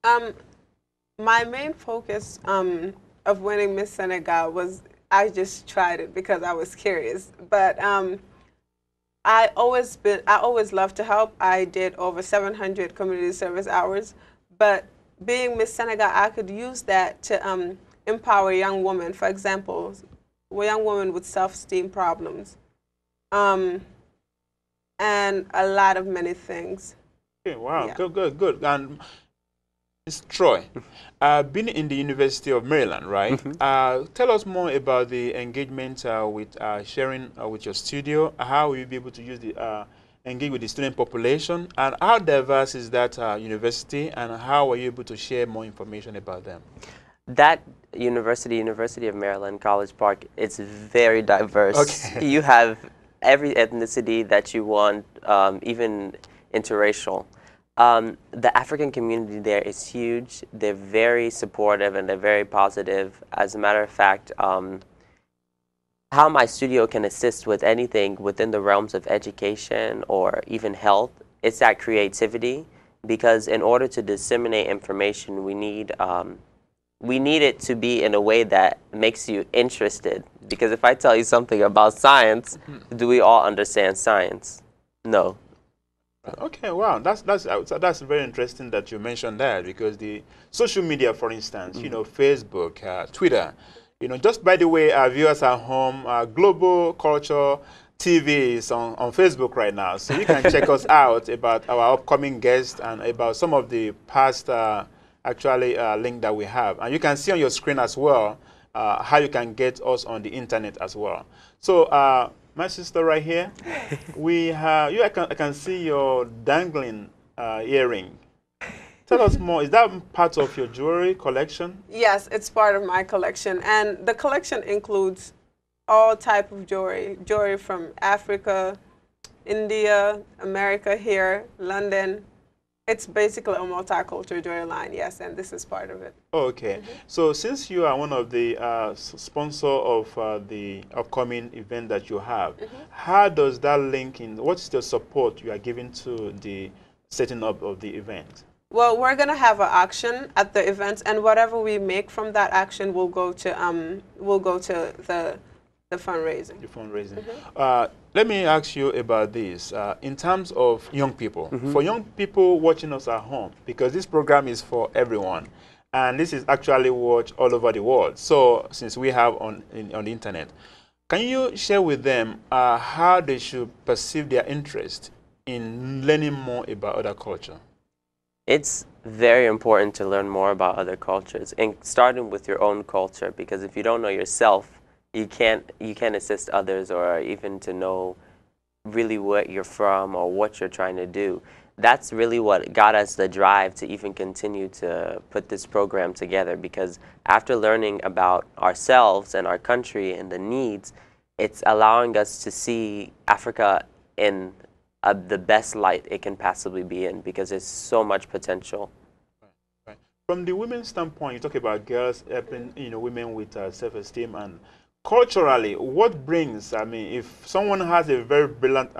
Um, my main focus of winning Miss Senegal was I just tried it because I was curious. But I always loved to help. I did over 700 community service hours, but being Miss Senegal, I could use that to empower young women. For example, young women with self-esteem problems, um, and a lot of many things. Okay, wow, Yeah. good, good, good. And Ms. Troy, been in the University of Maryland, right? Mhm. Tell us more about the engagement with sharing with your studio. How will you be able to use the engage with the student population, and how diverse is that university, and how are you able to share more information about them? That university, University of Maryland, College Park, it's very diverse. Okay. You have every ethnicity that you want, even interracial. The African community there is huge. They're very supportive and they're very positive. As a matter of fact, how my studio can assist with anything within the realms of education or even health, it's that creativity. Because in order to disseminate information, we need it to be in a way that makes you interested. Because if I tell you something about science, do we all understand science? No. Okay, wow, that's very interesting that you mentioned that, because the social media, for instance, you know, Facebook, Twitter, you know, just by the way, our viewers at home, Global Culture TV is on Facebook right now, so you can check us out about our upcoming guests and about some of the past link that we have, and you can see on your screen as well how you can get us on the internet as well. So my sister right here, we have you. I can see your dangling earring. Tell us more. Is that part of your jewelry collection? Yes, it's part of my collection, and the collection includes all type of jewelry. Jewelry from Africa, India, America, here, London. It's basically a multicultural jewelry line, yes, and this is part of it. Okay. So since you are one of the sponsor of the upcoming event that you have, how does that link in? What's the support you are giving to the setting up of the event? Well, we're gonna have an auction at the event, and whatever we make from that auction will go to the fundraising. The fundraising. Let me ask you about this. In terms of young people, for young people watching us at home, because this program is for everyone, and this is actually watched all over the world. So since we have on the internet, can you share with them how they should perceive their interest in learning more about other culture? It's very important to learn more about other cultures, and starting with your own culture, because if you don't know yourself, you can't assist others or even to know really what you're from or what you're trying to do. That's really what got us the drive to even continue to put this program together, because after learning about ourselves and our country and the needs, it's allowing us to see Africa in the best light it can possibly be in, because there's so much potential. Right. From the women's standpoint, you talk about girls helping, you know, women with self-esteem, and culturally, what brings? I mean, if someone has a very brilliant,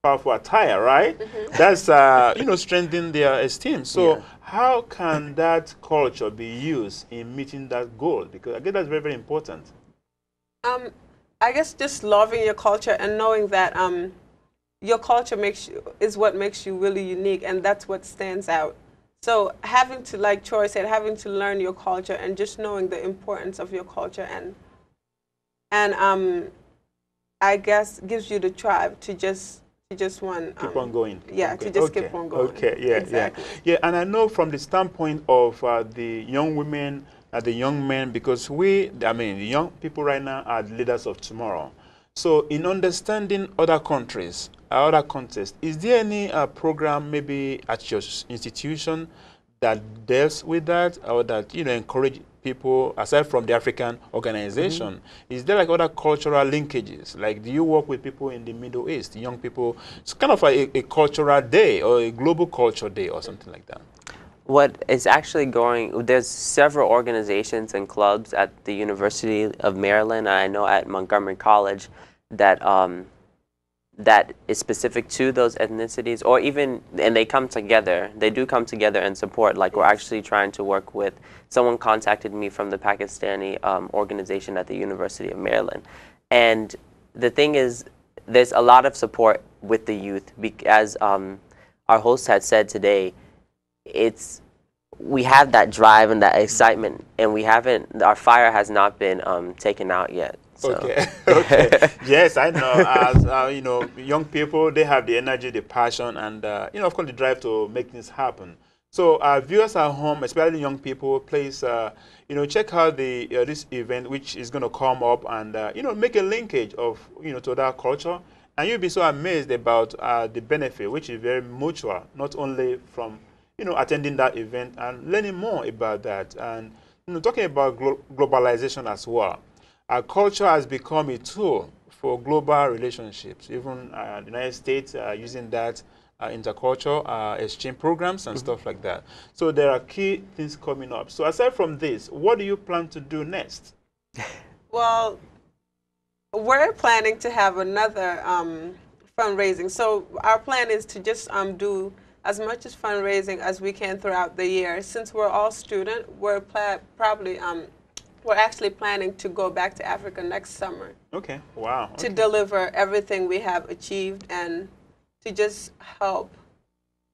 powerful attire, right? That's you know, strengthening their esteem. So Yeah. how can that culture be used in meeting that goal? Because I guess that's very, very important. I guess just loving your culture and knowing that your culture is what makes you really unique, and that's what stands out. So having to, like Troy said, having to learn your culture and just knowing the importance of your culture and I guess gives you the drive to just want Keep on going. yeah, to just keep on going. Okay, yeah, Exactly. yeah. And I know from the standpoint of the young women, the young men, because I mean, the young people right now are the leaders of tomorrow. So in understanding other countries, other contexts, is there any program maybe at your institution that deals with that, or that, you know, encourage people aside from the African organization? Is there like other cultural linkages? Like, do you work with people in the Middle East, young people? It's kind of a cultural day or a global culture day or something like that. What is actually going, there's several organizations and clubs at the University of Maryland, I know at Montgomery College, that that is specific to those ethnicities, or even, and they come together, they do come together and support. Like we're actually trying to work with, someone contacted me from the Pakistani organization at the University of Maryland. And the thing is, there's a lot of support with the youth, as our host had said today. We have that drive and that excitement, and our fire has not been taken out yet. So. Okay. Okay. Yes, I know. As you know, young people, they have the energy, the passion, and of course, the drive to make things happen. So, viewers at home, especially young people, please, check out this event, which is going to come up, and make a linkage of to that culture, and you'll be so amazed about the benefit, which is very mutual, not only from attending that event and learning more about that, and talking about globalization as well. Our culture has become a tool for global relationships. Even the United States using that intercultural exchange programs and stuff like that. So there are key things coming up. So aside from this, what do you plan to do next? Well, we're planning to have another fundraising. So our plan is to just do as much as fundraising as we can throughout the year. Since we're all student, we're we're actually planning to go back to Africa next summer. Okay. Wow. To deliver everything we have achieved and to just help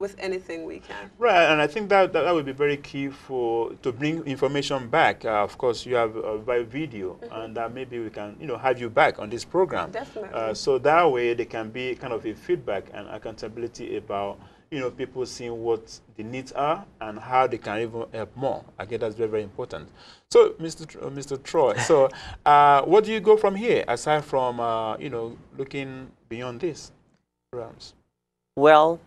with anything we can. Right, and I think that would be very key to bring information back. Of course, you have by video, and maybe we can have you back on this program. Definitely. So that way there can be kind of a feedback and accountability about people seeing what the needs are and how they can even help more. I guess that's very, very important. So, Mr. Troy, so what do you go from here aside from looking beyond this programs? Well,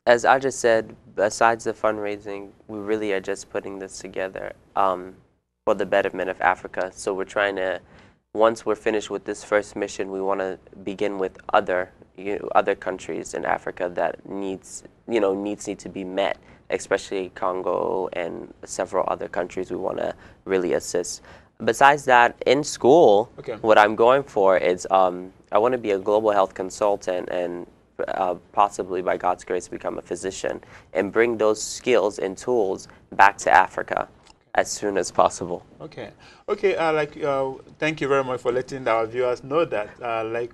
as I just said, besides the fundraising, we really are just putting this together for the betterment of Africa. So we're trying to, once we're finished with this first mission, we want to begin with other countries in Africa that needs need to be met, especially Congo and several other countries we want to really assist. Besides that, in school, what I'm going for is I want to be a global health consultant and possibly, by God's grace, become a physician and bring those skills and tools back to Africa as soon as possible. Okay. Thank you very much for letting our viewers know that.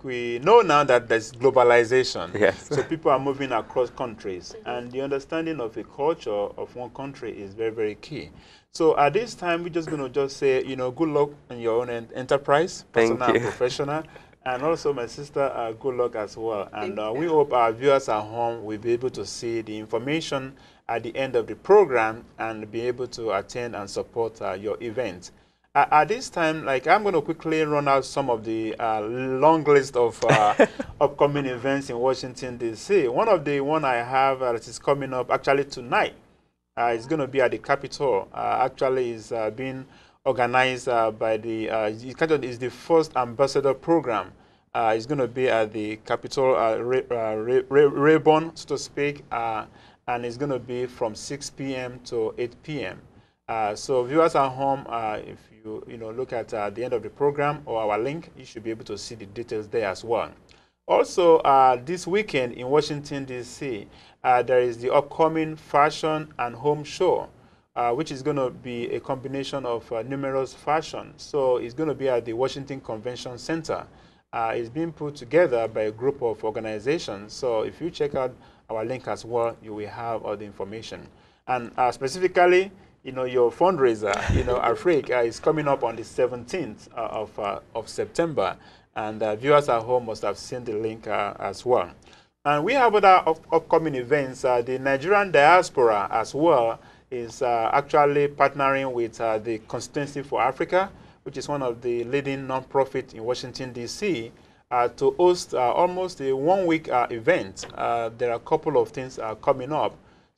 We know now that there's globalization. Yes. So people are moving across countries, and the understanding of a culture of one country is very, very key. So at this time, we're just going to say, good luck in your own enterprise, personal and professional. And also, my sister, good luck as well. And we hope our viewers at home will be able to see the information at the end of the program and be able to attend and support your event. At this time, I'm going to quickly run out some of the long list of upcoming events in Washington, D.C. One I have that is coming up actually tonight. It's going to be at the Capitol. Actually, it's being organized by is the first ambassador program. It's going to be at the Capitol Rayburn, so to speak, and it's going to be from 6 p.m. to 8 p.m. So viewers at home, if you look at the end of the program or our link, you should be able to see the details there as well. Also, this weekend in Washington, D.C., there is the upcoming Fashion and Home Show, which is going to be a combination of numerous fashion. So it's going to be at the Washington Convention Center. It's being put together by a group of organizations. So if you check out our link as well, you will have all the information. And specifically, your fundraiser, Afrique, is coming up on the 17th of September. And viewers at home must have seen the link as well. And we have other upcoming events. The Nigerian diaspora as well is actually partnering with the Constituency for Africa, which is one of the leading nonprofit in Washington, D.C., to host almost a one-week event. There are a couple of things coming up.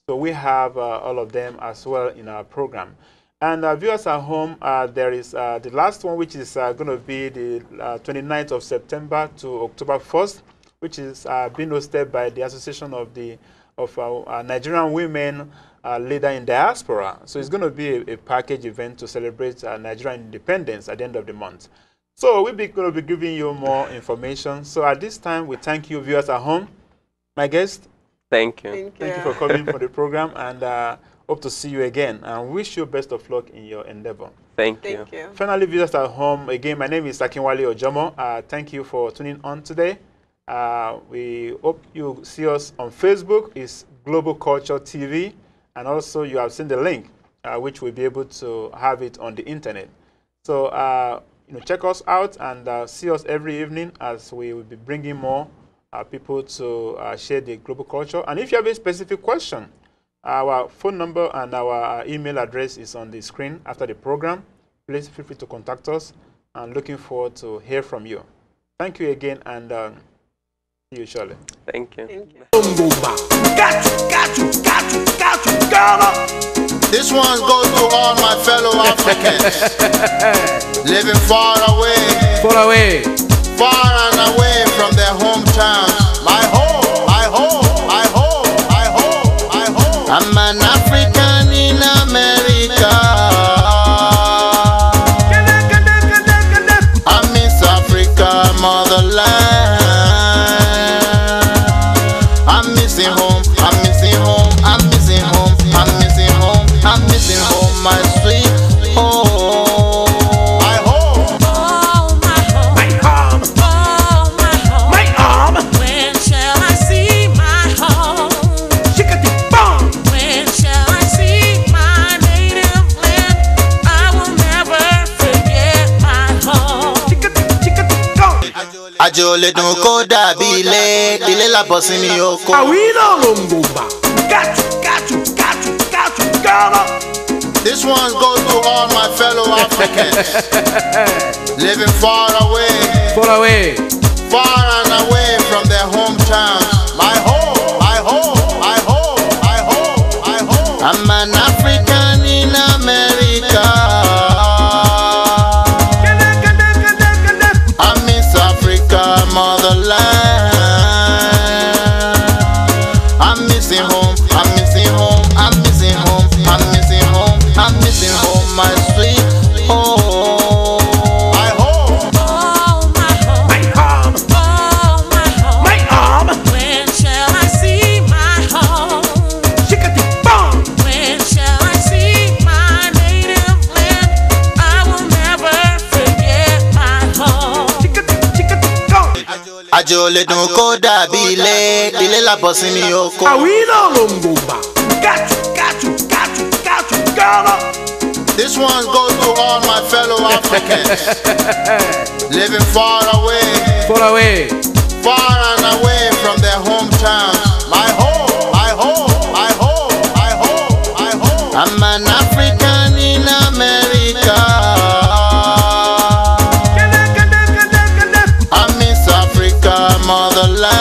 So we have all of them as well in our program. And viewers at home, there is the last one, which is going to be the 29th of September to October 1st, which is being hosted by the Association of Nigerian Women Leader in Diaspora. So it's going to be a package event to celebrate Nigerian independence at the end of the month. So we'll be going to be giving you more information. So at this time, we thank you, viewers at home. My guest, Thank you. thank you for coming for the program, and hope to see you again. And wish you best of luck in your endeavor. Thank you. Thank you. Finally, viewers at home, again, my name is Akinwale Ojomo. Thank you for tuning on today. We hope you see us on Facebook. It's Global Culture TV. And also, you have seen the link, which will be able to have it on the internet. So, check us out and see us every evening as we will be bringing more people to share the global culture. And if you have a specific question, our phone number and our email address is on the screen after the program. Please feel free to contact us. I'm looking forward to hear from you. Thank you again, and see you shortly. Thank you. Thank you. This one goes to all my fellow Africans living far away, far and away from their hometowns. My home, my home, my home, my home, my home. I'm an African in America. I miss Africa, motherland. I'm missing home, I'm missing home, I'm missing home, I'm missing home, I'm missing home, my sweet home. My home. Oh, my home. My home, Oh, my home. my arm, When shall I see my home? chickadee bong. When shall I see my native land? I will never forget my home. Chickadee gong. Ajole dun ko dàbí ilé la bọ́ sí mi oko. Awilo longomba. Got you, girl. This one goes to all my fellow Africans living far away, far and away from their hometowns. My home, my home, my home, my home, my home. I'm an African in America. I miss Africa, motherland. I'm missing home, I'm missing home, I'm missing home, I'm missing home, I'm missing home, my sweet home. My home. Oh, my home. My home, Oh, my home. my arm, When shall I see my home? chickadee bong. When shall I see my native land? I will never forget my home. Chickadee gong. Ajole dun ko dàbí ilé la bọ́ sí mi oko. Awilo longomba. Got you, girl. This one goes to all my fellow Africans living far away, far and away from their hometowns. My home, my home, my home, my home, my home. I'm an African in America. I miss Africa, motherland.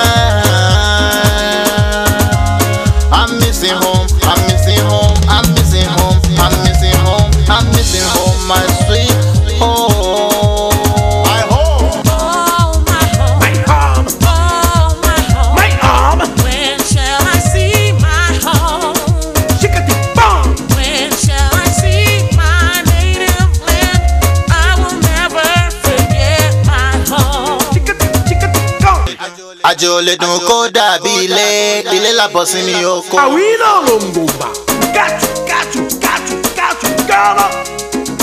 I'm missing home, I'm missing home, I'm missing home, I'm missing home, I'm missing home, my sweet home. My home. Oh, my home. My home, Oh, my home. my arm, When shall I see my home? chickadee bong. When shall I see my native land? I will never forget my home. Chickadee gong. Ajole dun ko dàbí ilé la bọ́ sí mi oko. Awilo longomba. Got you, girl.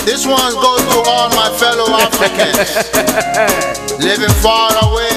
This one goes to all my fellow Africans living far away,